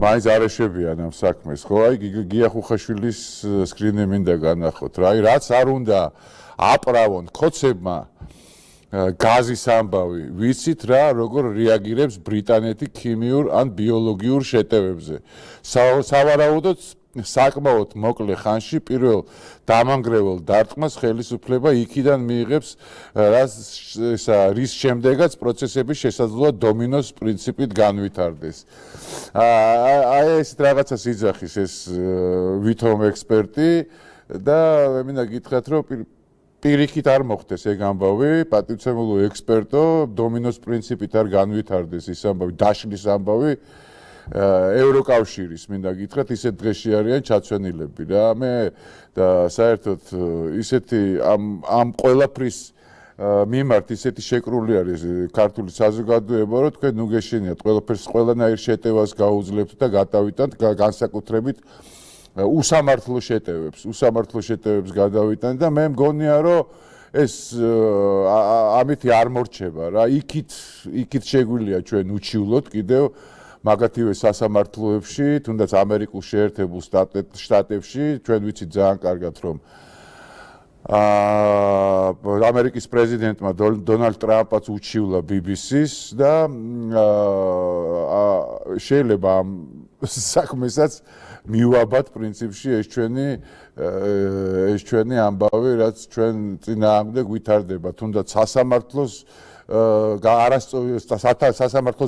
მაინც არ ეშვებიან ამ საქმეს, ხო? აი გია ხუხაშვილის სკრინი მინდა განახოთ რა. აი რაც არ უნდა აპრავონ ქოცებმა გაზის ამბავი, ვიცით რა, როგორ რეაგირებს ბრიტანეთი ქიმიურ ან ბიოლოგიურ შეტევებზე. სავარაუდოდ საკმაოდ მოკლე ხანში პირველ დამანგრეველ დარტყმას ხელისუფლება იქიდან მიიღებს რის შემდეგაც პროცესების შესაძლოა დომინოს პრინციპით განვითარდეს. აი ეს რაღაცას იძახის ეს ვითომ ექსპერტი და მე მინდა გითხრათ რომ პირიქით არ მოხდეს ეგ ამბავი, პატივცემულო ექსპერტო, დომინოს პრინციპით არ განვითარდეს ის ამბავი, დაშლის ამბავი ევროკავშირის მინდა გითხრათ, ისეთ დღეში არიან ჩაცვენილები რა. მე და საერთოდ ისეთი ამ ყველაფრის მიმართ ისეთი შეკრული არის ქართული საზოგადოება, რომ თქვენ ნუ გეშინიათ ყველაფერს ყველანაირ შეტევას გაუძლებთ და გადავიტანთ განსაკუთრებით უსამართლო შეტევებს გადავიტანთ და მე მგონია რომ ეს ამით არ მორჩება რა. იქით შეგვიძლია ჩვენ უჩივლოთ კიდევ მაგათივე სასამართლოებში, თუნდაც ამერიკულ შეერთებულ შტატებში, ჩვენ ვიცით ძალიან კარგად რომ ამერიკის პრეზიდენტმა დონალდ ტრამპაც უჩივლა BBC-ს და შეიძლება ამ საქმესაც მივაბად პრინციპში ეს ჩვენი ამბავი, რაც ჩვენ წინააღმდეგ ვითარდება, თუნდაც სასამართლოს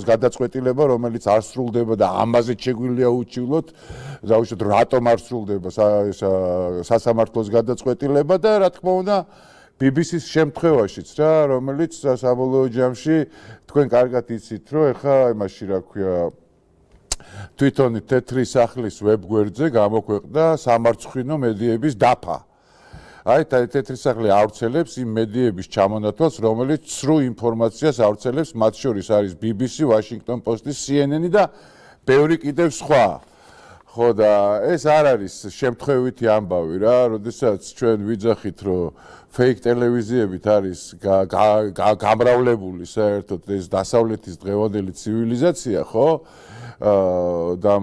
გადაწყვეტილება, რომელიც არ სრულდება და ამაზე შეგვიძლია უჩივლოთ, დაუშვათ რატომ არ სრულდება სასამართლოს გადაწყვეტილება და რა თქმა უნდა BBC-ს შემთხვევაშიც რა, რომელიც საბოლოო ჯამში თქვენ კარგად იცით, რომ ეხა იმაში რა ქვია თვითონ თეთრი სახლის ვებგვერდზე გამოქვეყნდა სამარცხვინო მედიების დაფა. აი თეთრი სახლი ავრცელებს იმ მედიების ჩამონათვალს, რომელიც სრულ ინფორმაციას ავრცელებს, მათ შორის არის BBC, Washington Post-ი, CNN-ი და ბევრი კიდევ სხვა. ხო და ეს არ არის შემთხვევითი ამბავი რა, როდესაც ჩვენ ვიძახით, რომ fake ტელევიზიებით არის გამრავლებული საერთოდ ეს დასავლეთის დღევანდელი ცივილიზაცია, ხო? და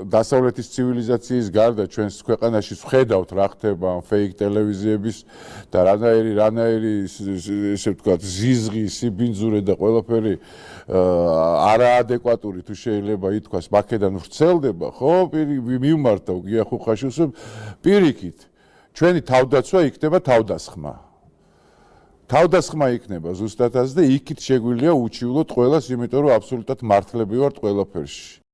დასავლეთის ცივილიზაციის გარდა ჩვენს ქვეყანაში ვხედავთ რა ხდება ამ fake ტელევიზიების და რანაირი ესე ვთქვათ ზიზღი, სიბინძურე და ყველაფერი არაადეკვატური თუ შეიძლება ითქვას მაქედან ვრცელდება, ხო? მივმართავ გია ხუხაშვილს პირიქით ჩვენი თავდაცვა იქნება თავდასხმა. თავდასხმა იქნება ზუსტადაც და იქით შეგვიძლია უჩივლოთ ყველას, იმიტომ რომ აბსოლუტურად მართლები ვართ ყველაფერში.